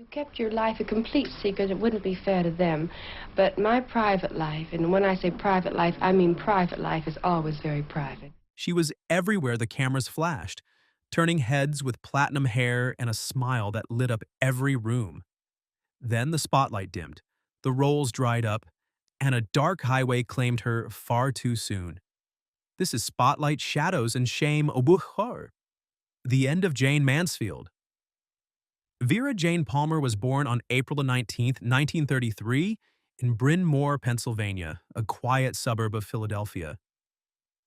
You kept your life a complete secret. It wouldn't be fair to them. But my private life, and when I say private life, I mean private life, is always very private. She was everywhere the cameras flashed, turning heads with platinum hair and a smile that lit up every room. Then the spotlight dimmed, the roles dried up, and a dark highway claimed her far too soon. This is Spotlight, Shadows, and Shame Obuchar, the end of Jayne Mansfield. Vera Jane Palmer was born on April 19th, 1933, in Bryn Mawr, Pennsylvania, a quiet suburb of Philadelphia.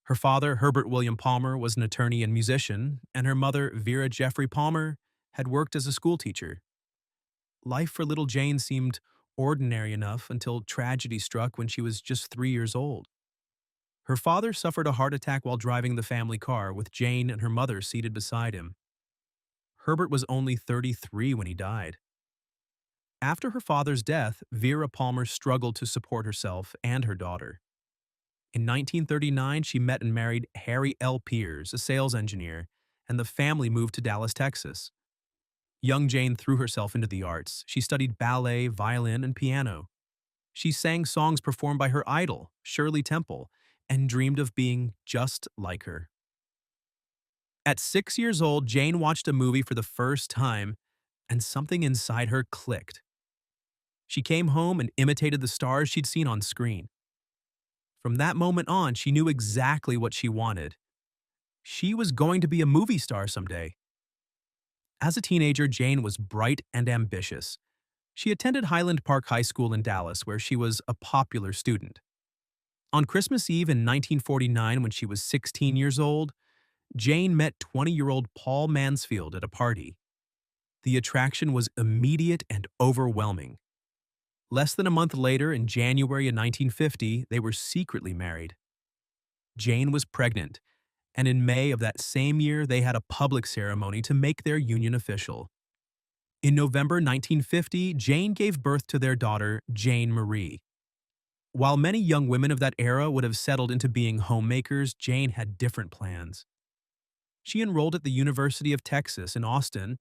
Her father, Herbert William Palmer, was an attorney and musician, and her mother, Vera Jeffrey Palmer, had worked as a schoolteacher. Life for little Jane seemed ordinary enough until tragedy struck when she was just 3 years old. Her father suffered a heart attack while driving the family car, with Jane and her mother seated beside him. Herbert was only 33 when he died. After her father's death, Vera Palmer struggled to support herself and her daughter. In 1939, she met and married Harry L. Piers, a sales engineer, and the family moved to Dallas, Texas. Young Jane threw herself into the arts. She studied ballet, violin, and piano. She sang songs performed by her idol, Shirley Temple, and dreamed of being just like her. At 6 years old, Jane watched a movie for the first time, and something inside her clicked. She came home and imitated the stars she'd seen on screen. From that moment on, she knew exactly what she wanted. She was going to be a movie star someday. As a teenager, Jane was bright and ambitious. She attended Highland Park High School in Dallas, where she was a popular student. On Christmas Eve in 1949, when she was 16 years old, Jane met 20-year-old Paul Mansfield at a party. The attraction was immediate and overwhelming. Less than a month later, in January of 1950, they were secretly married. Jane was pregnant, and in May of that same year, they had a public ceremony to make their union official. In November 1950, Jane gave birth to their daughter, Jane Marie. While many young women of that era would have settled into being homemakers, Jane had different plans. She enrolled at the University of Texas in Austin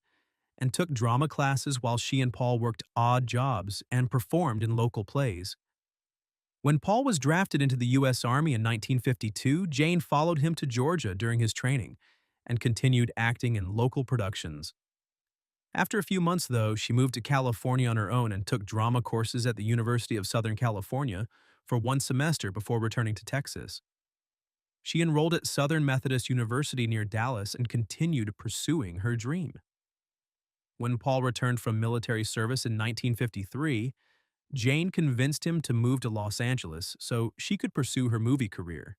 and took drama classes while she and Paul worked odd jobs and performed in local plays. When Paul was drafted into the U.S. Army in 1952, Jane followed him to Georgia during his training and continued acting in local productions. After a few months, though, she moved to California on her own and took drama courses at the University of Southern California for one semester before returning to Texas. She enrolled at Southern Methodist University near Dallas and continued pursuing her dream. When Paul returned from military service in 1953, Jane convinced him to move to Los Angeles so she could pursue her movie career.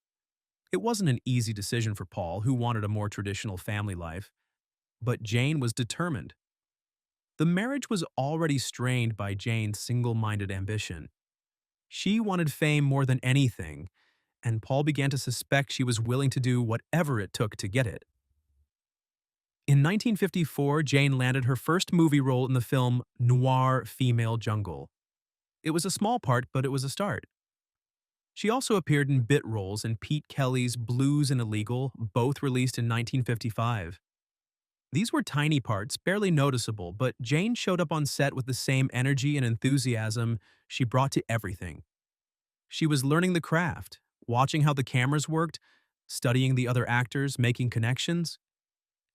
It wasn't an easy decision for Paul, who wanted a more traditional family life, but Jane was determined. The marriage was already strained by Jane's single-minded ambition. She wanted fame more than anything, and Paul began to suspect she was willing to do whatever it took to get it. In 1954, Jane landed her first movie role in the film Noir Female Jungle. It was a small part, but it was a start. She also appeared in bit roles in Pete Kelly's Blues and Illegal, both released in 1955. These were tiny parts, barely noticeable, but Jane showed up on set with the same energy and enthusiasm she brought to everything. She was learning the craft, watching how the cameras worked, studying the other actors, making connections.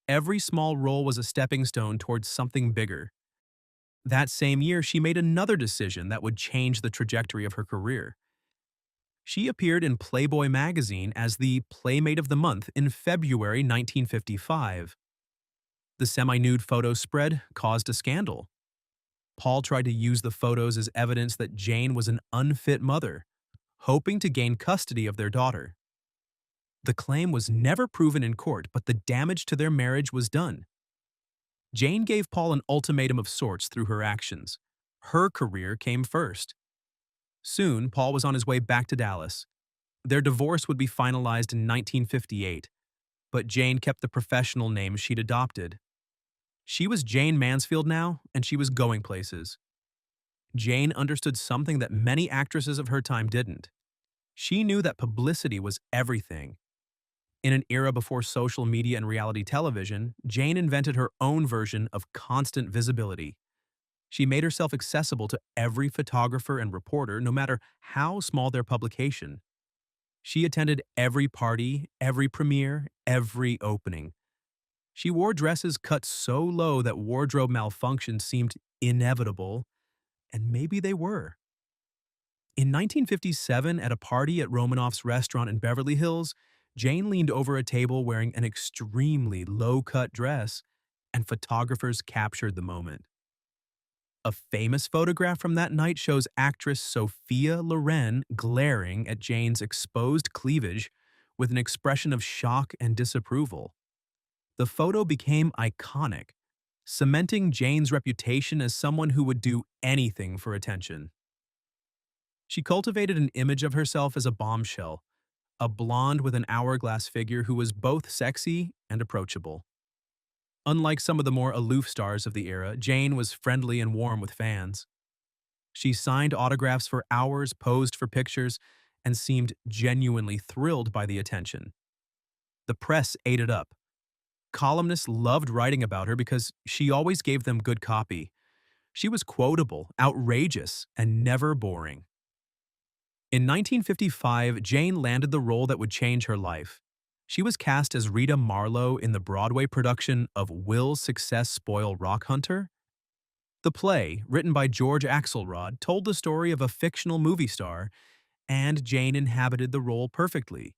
Every small role was a stepping stone towards something bigger. That same year, she made another decision that would change the trajectory of her career. She appeared in Playboy magazine as the Playmate of the Month in February 1955. The semi-nude photo spread caused a scandal. Paul tried to use the photos as evidence that Jane was an unfit mother, hoping to gain custody of their daughter. The claim was never proven in court, but the damage to their marriage was done. Jane gave Paul an ultimatum of sorts through her actions. Her career came first. Soon, Paul was on his way back to Dallas. Their divorce would be finalized in 1958, but Jane kept the professional name she'd adopted. She was Jayne Mansfield now, and she was going places. Jane understood something that many actresses of her time didn't. She knew that publicity was everything. In an era before social media and reality television, Jane invented her own version of constant visibility. She made herself accessible to every photographer and reporter, no matter how small their publication. She attended every party, every premiere, every opening. She wore dresses cut so low that wardrobe malfunctions seemed inevitable, and maybe they were. In 1957, at a party at Romanoff's restaurant in Beverly Hills, Jayne leaned over a table wearing an extremely low-cut dress, and photographers captured the moment. A famous photograph from that night shows actress Sophia Loren glaring at Jayne's exposed cleavage with an expression of shock and disapproval. The photo became iconic, cementing Jayne's reputation as someone who would do anything for attention. She cultivated an image of herself as a bombshell, a blonde with an hourglass figure who was both sexy and approachable. Unlike some of the more aloof stars of the era, Jayne was friendly and warm with fans. She signed autographs for hours, posed for pictures, and seemed genuinely thrilled by the attention. The press ate it up. Columnists loved writing about her because she always gave them good copy. She was quotable, outrageous, and never boring. In 1955, Jayne landed the role that would change her life. She was cast as Rita Marlowe in the Broadway production of Will Success Spoil Rock Hunter? The play, written by George Axelrod, told the story of a fictional movie star, and Jayne inhabited the role perfectly.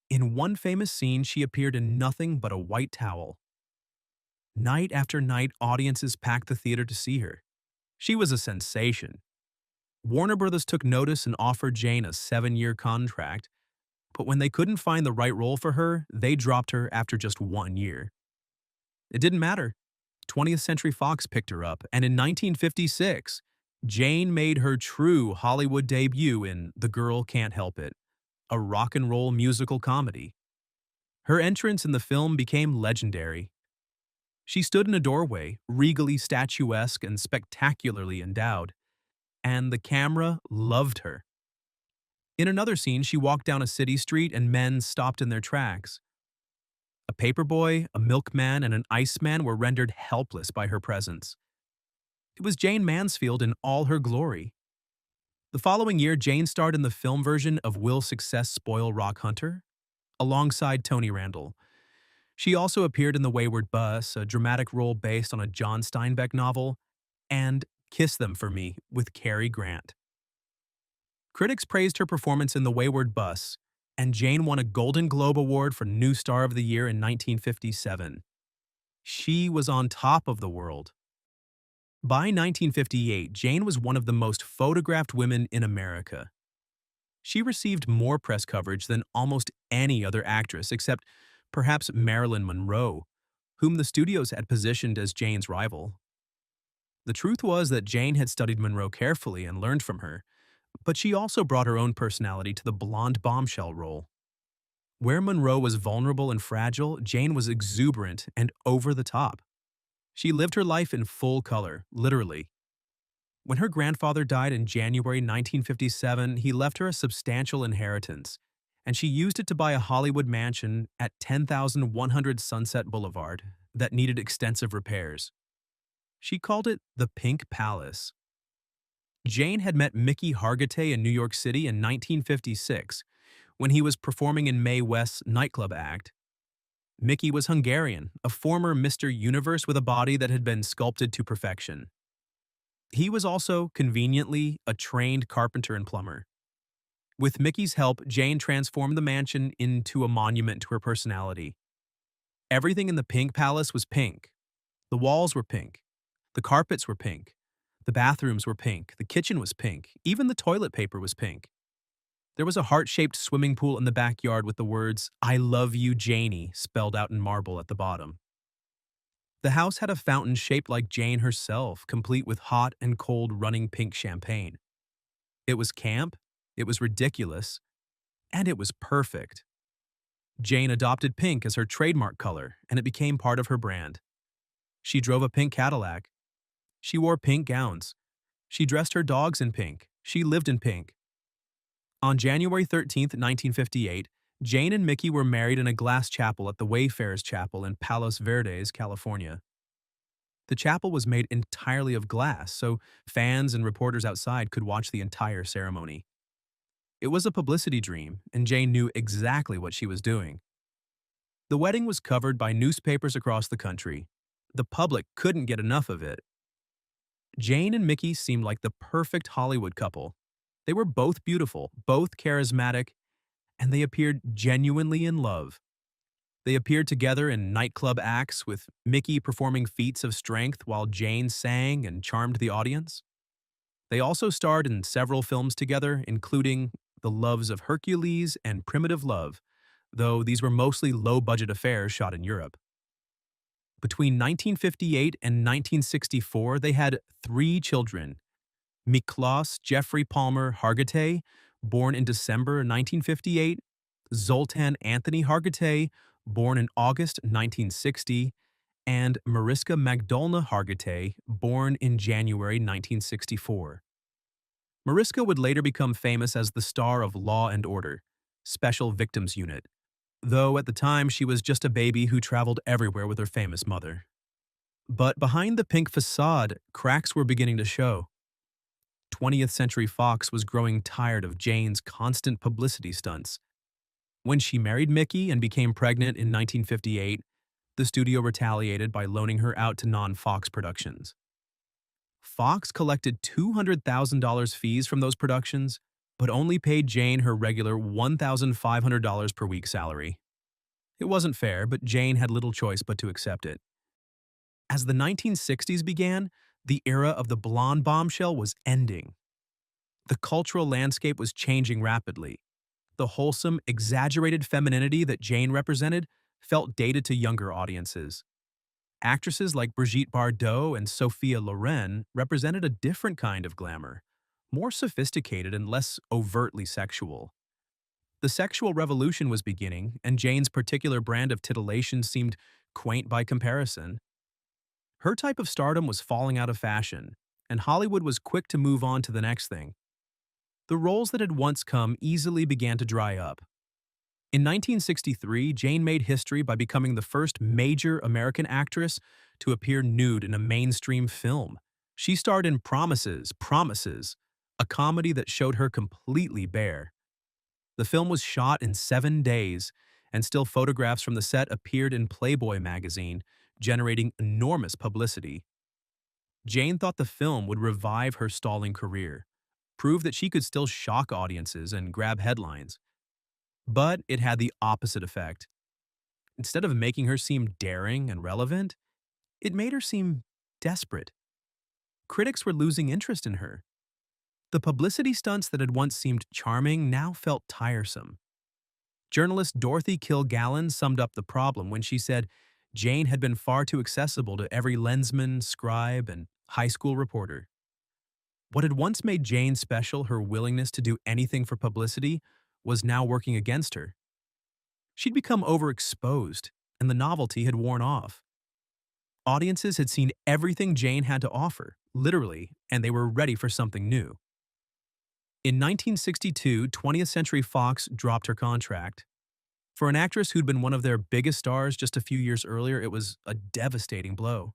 In one famous scene, she appeared in nothing but a white towel. Night after night, audiences packed the theater to see her. She was a sensation. Warner Brothers took notice and offered Jayne a 7-year contract, but when they couldn't find the right role for her, they dropped her after just 1 year. It didn't matter. 20th Century Fox picked her up, and in 1956, Jayne made her true Hollywood debut in The Girl Can't Help It, a rock and roll musical comedy. Her entrance in the film became legendary. She stood in a doorway, regally statuesque and spectacularly endowed, and the camera loved her. In another scene, she walked down a city street and men stopped in their tracks. A paperboy, a milkman, and an iceman were rendered helpless by her presence. It was Jayne Mansfield in all her glory. The following year, Jayne starred in the film version of Will Success Spoil Rock Hunter? Alongside Tony Randall. She also appeared in The Wayward Bus, a dramatic role based on a John Steinbeck novel, and Kiss Them For Me with Cary Grant. Critics praised her performance in The Wayward Bus, and Jayne won a Golden Globe Award for New Star of the Year in 1957. She was on top of the world. By 1958, Jayne was one of the most photographed women in America. She received more press coverage than almost any other actress except perhaps Marilyn Monroe, whom the studios had positioned as Jayne's rival. The truth was that Jayne had studied Monroe carefully and learned from her, but she also brought her own personality to the blonde bombshell role. Where Monroe was vulnerable and fragile, Jayne was exuberant and over the top. She lived her life in full color, literally. When her grandfather died in January 1957, he left her a substantial inheritance, and she used it to buy a Hollywood mansion at 10,100 Sunset Boulevard that needed extensive repairs. She called it the Pink Palace. Jayne had met Mickey Hargitay in New York City in 1956 when he was performing in Mae West's nightclub act. Mickey was Hungarian, a former Mr. Universe with a body that had been sculpted to perfection. He was also, conveniently, a trained carpenter and plumber. With Mickey's help, Jayne transformed the mansion into a monument to her personality. Everything in the Pink Palace was pink. The walls were pink. The carpets were pink. The bathrooms were pink. The kitchen was pink. Even the toilet paper was pink. There was a heart-shaped swimming pool in the backyard with the words, "I love you, Janie," spelled out in marble at the bottom. The house had a fountain shaped like Jayne herself, complete with hot and cold running pink champagne. It was camp, it was ridiculous, and it was perfect. Jayne adopted pink as her trademark color, and it became part of her brand. She drove a pink Cadillac. She wore pink gowns. She dressed her dogs in pink. She lived in pink. On January 13, 1958, Jayne and Mickey were married in a glass chapel at the Wayfarers Chapel in Palos Verdes, California. The chapel was made entirely of glass, so fans and reporters outside could watch the entire ceremony. It was a publicity dream, and Jayne knew exactly what she was doing. The wedding was covered by newspapers across the country. The public couldn't get enough of it. Jayne and Mickey seemed like the perfect Hollywood couple. They were both beautiful, both charismatic, and they appeared genuinely in love. They appeared together in nightclub acts, with Mickey performing feats of strength while Jayne sang and charmed the audience. They also starred in several films together, including The Loves of Hercules and Primitive Love, though these were mostly low-budget affairs shot in Europe. Between 1958 and 1964, they had 3 children: Miklos Jeffrey Palmer Hargitay, born in December 1958, Zoltan Anthony Hargitay, born in August 1960, and Mariska Magdalena Hargitay, born in January 1964. Mariska would later become famous as the star of Law and Order, Special Victims Unit, though at the time she was just a baby who traveled everywhere with her famous mother. But behind the pink facade, cracks were beginning to show. 20th Century Fox was growing tired of Jayne's constant publicity stunts. When she married Mickey and became pregnant in 1958, the studio retaliated by loaning her out to non-Fox productions. Fox collected $200,000 fees from those productions, but only paid Jayne her regular $1,500 per week salary. It wasn't fair, but Jayne had little choice but to accept it. As the 1960s began, the era of the blonde bombshell was ending. The cultural landscape was changing rapidly. The wholesome, exaggerated femininity that Jayne represented felt dated to younger audiences. Actresses like Brigitte Bardot and Sophia Loren represented a different kind of glamour, more sophisticated and less overtly sexual. The sexual revolution was beginning, and Jayne's particular brand of titillation seemed quaint by comparison. Her type of stardom was falling out of fashion, and Hollywood was quick to move on to the next thing. The roles that had once come easily began to dry up. In 1963, Jayne made history by becoming the first major American actress to appear nude in a mainstream film. She starred in Promises, a comedy that showed her completely bare. The film was shot in 7 days, and still photographs from the set appeared in Playboy magazine, generating enormous publicity. Jayne thought the film would revive her stalling career, prove that she could still shock audiences and grab headlines. But it had the opposite effect. Instead of making her seem daring and relevant, it made her seem desperate. Critics were losing interest in her. The publicity stunts that had once seemed charming now felt tiresome. Journalist Dorothy Kilgallen summed up the problem when she said Jayne had been far too accessible to every lensman, scribe, and high school reporter. What had once made Jayne special, her willingness to do anything for publicity, was now working against her. She'd become overexposed, and the novelty had worn off. Audiences had seen everything Jayne had to offer, literally, and they were ready for something new. In 1962, 20th Century Fox dropped her contract. For an actress who'd been one of their biggest stars just a few years earlier, it was a devastating blow.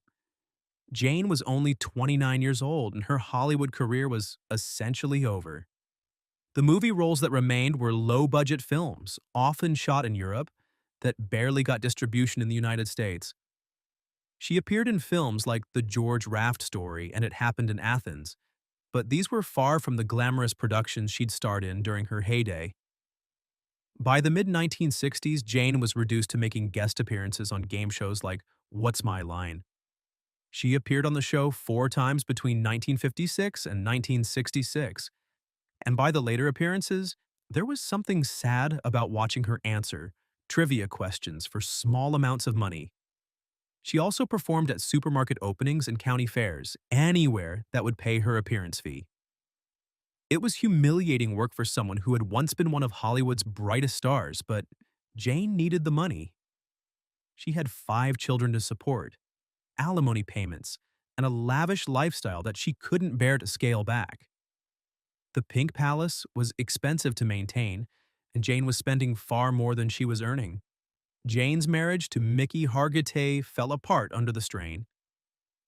Jayne was only 29 years old, and her Hollywood career was essentially over. The movie roles that remained were low-budget films, often shot in Europe, that barely got distribution in the United States. She appeared in films like The George Raft Story and It Happened in Athens, but these were far from the glamorous productions she'd starred in during her heyday. By the mid-1960s, Jayne was reduced to making guest appearances on game shows like What's My Line? She appeared on the show 4 times between 1956 and 1966, and by the later appearances, there was something sad about watching her answer trivia questions for small amounts of money. She also performed at supermarket openings and county fairs, anywhere that would pay her appearance fee. It was humiliating work for someone who had once been one of Hollywood's brightest stars, but Jayne needed the money. She had 5 children to support, alimony payments, and a lavish lifestyle that she couldn't bear to scale back. The Pink Palace was expensive to maintain, and Jayne was spending far more than she was earning. Jayne's marriage to Mickey Hargitay fell apart under the strain.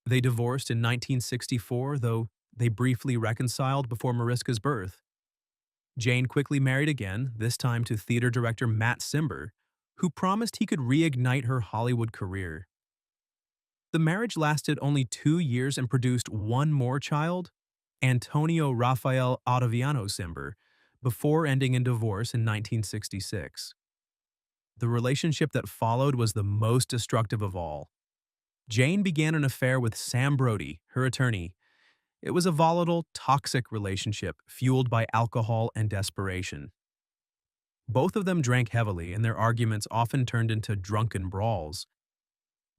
They divorced in 1964, though they briefly reconciled before Mariska's birth. Jayne quickly married again, this time to theater director Matt Cimber, who promised he could reignite her Hollywood career. The marriage lasted only 2 years and produced one more child, Antonio Rafael Ottaviano Cimber, before ending in divorce in 1966. The relationship that followed was the most destructive of all. Jayne began an affair with Sam Brody, her attorney. It was a volatile, toxic relationship fueled by alcohol and desperation. Both of them drank heavily, and their arguments often turned into drunken brawls.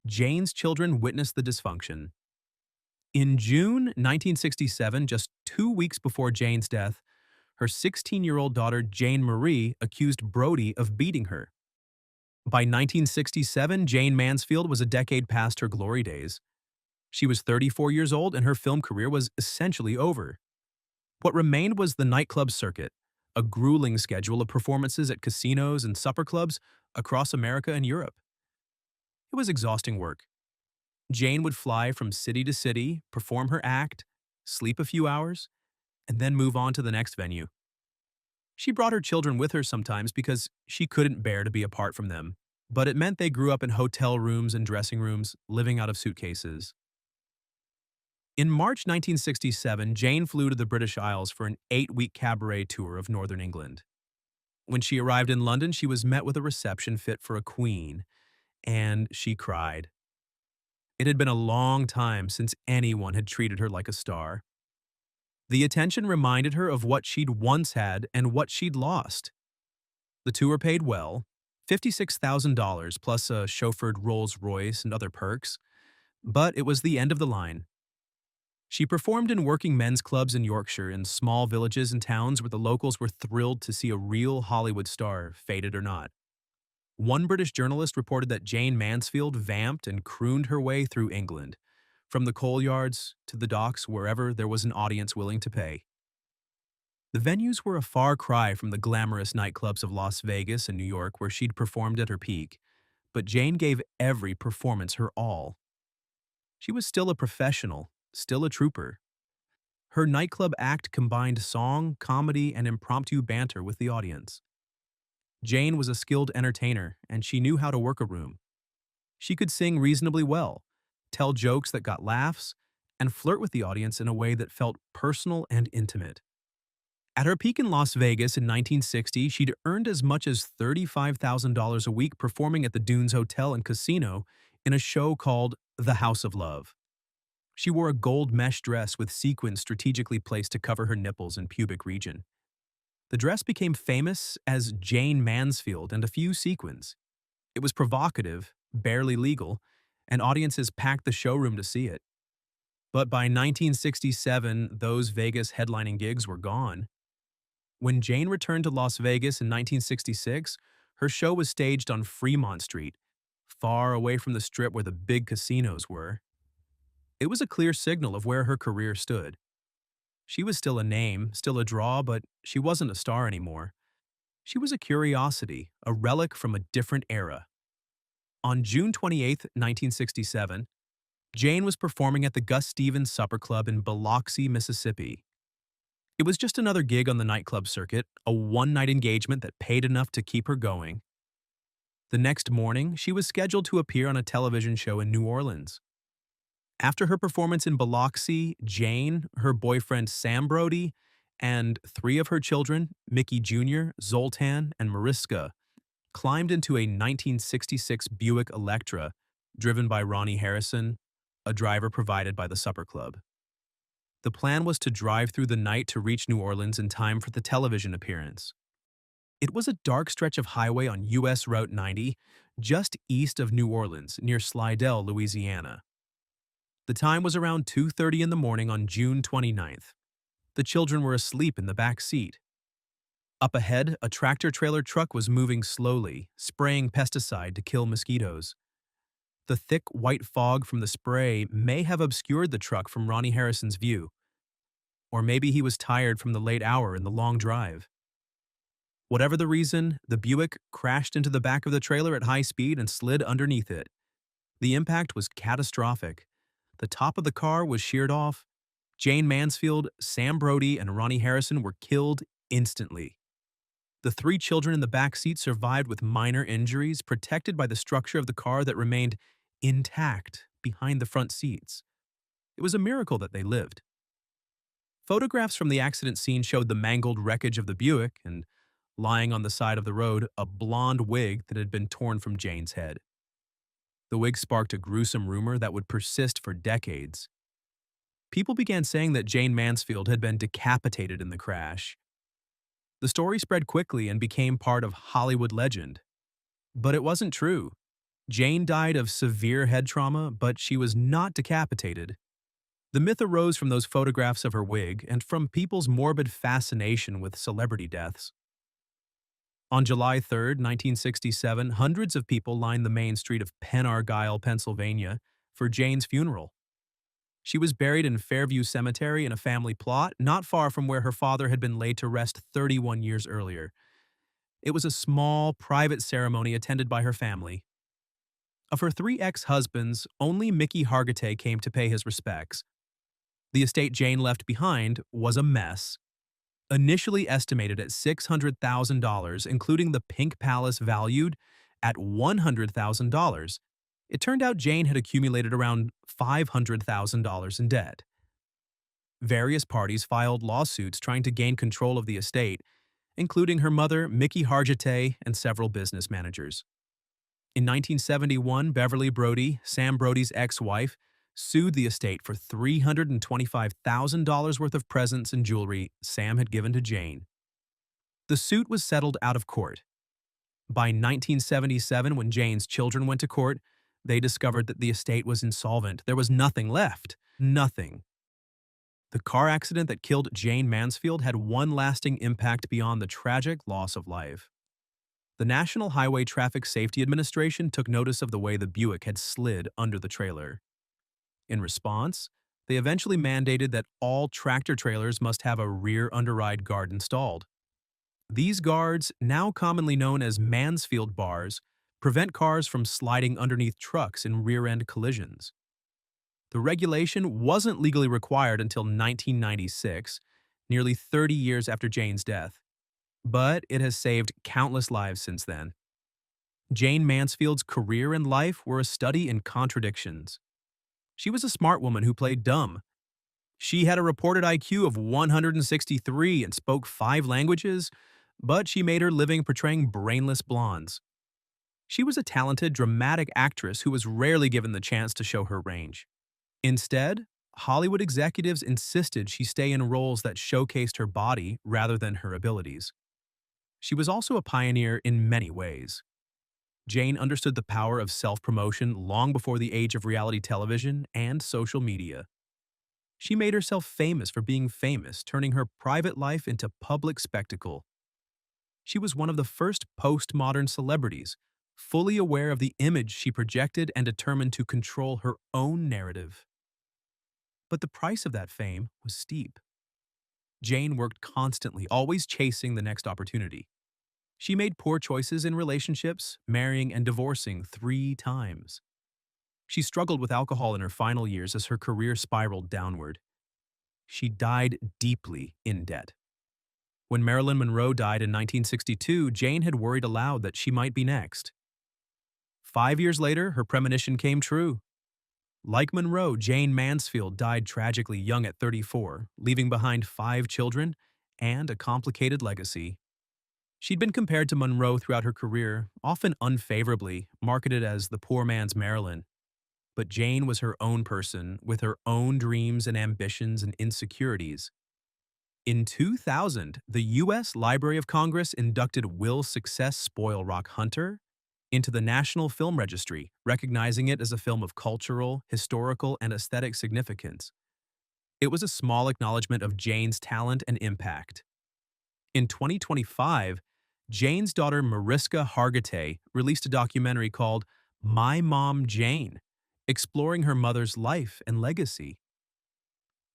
Jayne's children witnessed the dysfunction. In June 1967, just 2 weeks before Jayne's death, her 16-year-old daughter Jayne Marie accused Brody of beating her. By 1967, Jayne Mansfield was a decade past her glory days. She was 34 years old and her film career was essentially over. What remained was the nightclub circuit, a grueling schedule of performances at casinos and supper clubs across America and Europe. It was exhausting work. Jayne would fly from city to city, perform her act, sleep a few hours, and then move on to the next venue. She brought her children with her sometimes because she couldn't bear to be apart from them, but it meant they grew up in hotel rooms and dressing rooms, living out of suitcases. In March 1967, Jayne flew to the British Isles for an 8-week cabaret tour of northern England. When she arrived in London, she was met with a reception fit for a queen, and she cried. It had been a long time since anyone had treated her like a star. The attention reminded her of what she'd once had and what she'd lost. The tour paid well, $56,000 plus a chauffeured Rolls-Royce and other perks, but it was the end of the line. She performed in working men's clubs in Yorkshire, in small villages and towns where the locals were thrilled to see a real Hollywood star, fated or not. One British journalist reported that Jayne Mansfield vamped and crooned her way through England, from the coal yards to the docks, wherever there was an audience willing to pay. The venues were a far cry from the glamorous nightclubs of Las Vegas and New York where she'd performed at her peak, but Jayne gave every performance her all. She was still a professional, still a trooper. Her nightclub act combined song, comedy, and impromptu banter with the audience. Jayne was a skilled entertainer, and she knew how to work a room. She could sing reasonably well, tell jokes that got laughs, and flirt with the audience in a way that felt personal and intimate. At her peak in Las Vegas in 1960, she'd earned as much as $35,000 a week performing at the Dunes Hotel and Casino in a show called The House of Love. She wore a gold mesh dress with sequins strategically placed to cover her nipples and pubic region. The dress became famous as Jayne Mansfield and a few sequins. It was provocative, barely legal, and audiences packed the showroom to see it. But by 1967, those Vegas headlining gigs were gone. When Jayne returned to Las Vegas in 1966, her show was staged on Fremont Street, far away from the strip where the big casinos were. It was a clear signal of where her career stood. She was still a name, still a draw, but she wasn't a star anymore. She was a curiosity, a relic from a different era. On June 28, 1967, Jayne was performing at the Gus Stevens Supper Club in Biloxi, Mississippi. It was just another gig on the nightclub circuit, a one-night engagement that paid enough to keep her going. The next morning, she was scheduled to appear on a television show in New Orleans. After her performance in Biloxi, Jayne, her boyfriend Sam Brody, and 3 of her children, Mickey Jr., Zoltan, and Mariska, climbed into a 1966 Buick Electra driven by Ronnie Harrison, a driver provided by the Supper Club. The plan was to drive through the night to reach New Orleans in time for the television appearance. It was a dark stretch of highway on U.S. Route 90, just east of New Orleans, near Slidell, Louisiana. The time was around 2:30 in the morning on June 29th. The children were asleep in the back seat. Up ahead, a tractor-trailer truck was moving slowly, spraying pesticide to kill mosquitoes. The thick white fog from the spray may have obscured the truck from Ronnie Harrison's view. Or maybe he was tired from the late hour and the long drive. Whatever the reason, the Buick crashed into the back of the trailer at high speed and slid underneath it. The impact was catastrophic. The top of the car was sheared off. Jayne Mansfield, Sam Brody, and Ronnie Harrison were killed instantly. The three children in the back seat survived with minor injuries, protected by the structure of the car that remained intact behind the front seats. It was a miracle that they lived. Photographs from the accident scene showed the mangled wreckage of the Buick and, lying on the side of the road, a blonde wig that had been torn from Jayne's head. The wig sparked a gruesome rumor that would persist for decades. People began saying that Jayne Mansfield had been decapitated in the crash. The story spread quickly and became part of Hollywood legend. But it wasn't true. Jayne died of severe head trauma, but she was not decapitated. The myth arose from those photographs of her wig and from people's morbid fascination with celebrity deaths. On July 3, 1967, hundreds of people lined the main street of Penargyle, Pennsylvania, for Jayne's funeral. She was buried in Fairview Cemetery in a family plot not far from where her father had been laid to rest 31 years earlier. It was a small, private ceremony attended by her family. Of her three ex-husbands, only Mickey Hargitay came to pay his respects. The estate Jayne left behind was a mess. Initially estimated at $600,000, including the Pink Palace valued at $100,000, it turned out Jayne had accumulated around $500,000 in debt. Various parties filed lawsuits trying to gain control of the estate, including her mother, Mickey Hargitay, and several business managers. In 1971, Beverly Brody, Sam Brody's ex-wife, sued the estate for $325,000 worth of presents and jewelry Sam had given to Jayne. The suit was settled out of court. By 1977, when Jayne's children went to court, they discovered that the estate was insolvent. There was nothing left. Nothing. The car accident that killed Jayne Mansfield had one lasting impact beyond the tragic loss of life. The National Highway Traffic Safety Administration took notice of the way the Buick had slid under the trailer. In response, they eventually mandated that all tractor-trailers must have a rear underride guard installed. These guards, now commonly known as Mansfield bars, prevent cars from sliding underneath trucks in rear-end collisions. The regulation wasn't legally required until 1996, nearly 30 years after Jayne's death, but it has saved countless lives since then. Jayne Mansfield's career and life were a study in contradictions. She was a smart woman who played dumb. She had a reported IQ of 163 and spoke 5 languages, but she made her living portraying brainless blondes. She was a talented, dramatic actress who was rarely given the chance to show her range. Instead, Hollywood executives insisted she stay in roles that showcased her body rather than her abilities. She was also a pioneer in many ways. Jayne understood the power of self-promotion long before the age of reality television and social media. She made herself famous for being famous, turning her private life into public spectacle. She was one of the first postmodern celebrities, fully aware of the image she projected and determined to control her own narrative. But the price of that fame was steep. Jayne worked constantly, always chasing the next opportunity. She made poor choices in relationships, marrying and divorcing 3 times. She struggled with alcohol in her final years as her career spiraled downward. She died deeply in debt. When Marilyn Monroe died in 1962, Jayne had worried aloud that she might be next. 5 years later, her premonition came true. Like Monroe, Jayne Mansfield died tragically young at 34, leaving behind 5 children and a complicated legacy. She'd been compared to Monroe throughout her career, often unfavorably, marketed as the poor man's Marilyn. But Jayne was her own person, with her own dreams and ambitions and insecurities. In 2000, the U.S. Library of Congress inducted Will Success Spoil Rock Hunter into the National Film Registry, recognizing it as a film of cultural, historical, and aesthetic significance. It was a small acknowledgement of Jayne's talent and impact. In 2025, Jayne's daughter Mariska Hargitay released a documentary called My Mom Jayne, exploring her mother's life and legacy.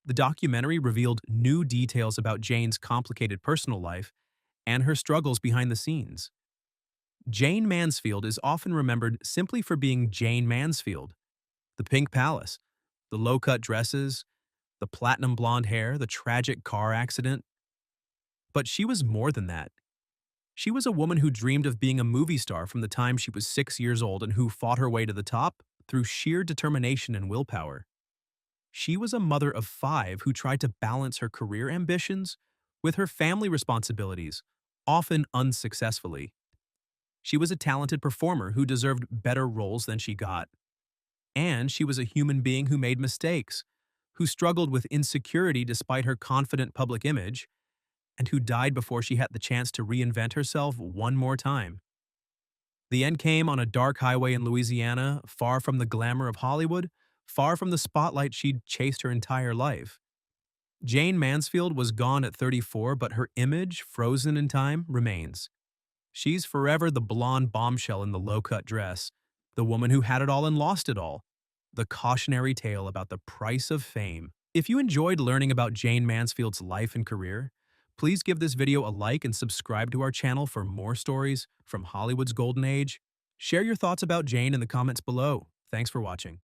The documentary revealed new details about Jayne's complicated personal life and her struggles behind the scenes. Jayne Mansfield is often remembered simply for being Jayne Mansfield. The Pink Palace, the low-cut dresses, the platinum blonde hair, the tragic car accident. But she was more than that. She was a woman who dreamed of being a movie star from the time she was 6 years old and who fought her way to the top through sheer determination and willpower. She was a mother of five who tried to balance her career ambitions with her family responsibilities, often unsuccessfully. She was a talented performer who deserved better roles than she got. And she was a human being who made mistakes, who struggled with insecurity despite her confident public image, and who died before she had the chance to reinvent herself one more time. The end came on a dark highway in Louisiana, far from the glamour of Hollywood, far from the spotlight she'd chased her entire life. Jayne Mansfield was gone at 34, but her image, frozen in time, remains. She's forever the blonde bombshell in the low-cut dress, the woman who had it all and lost it all, the cautionary tale about the price of fame. If you enjoyed learning about Jayne Mansfield's life and career, please give this video a like and subscribe to our channel for more stories from Hollywood's golden age. Share your thoughts about Jayne in the comments below. Thanks for watching.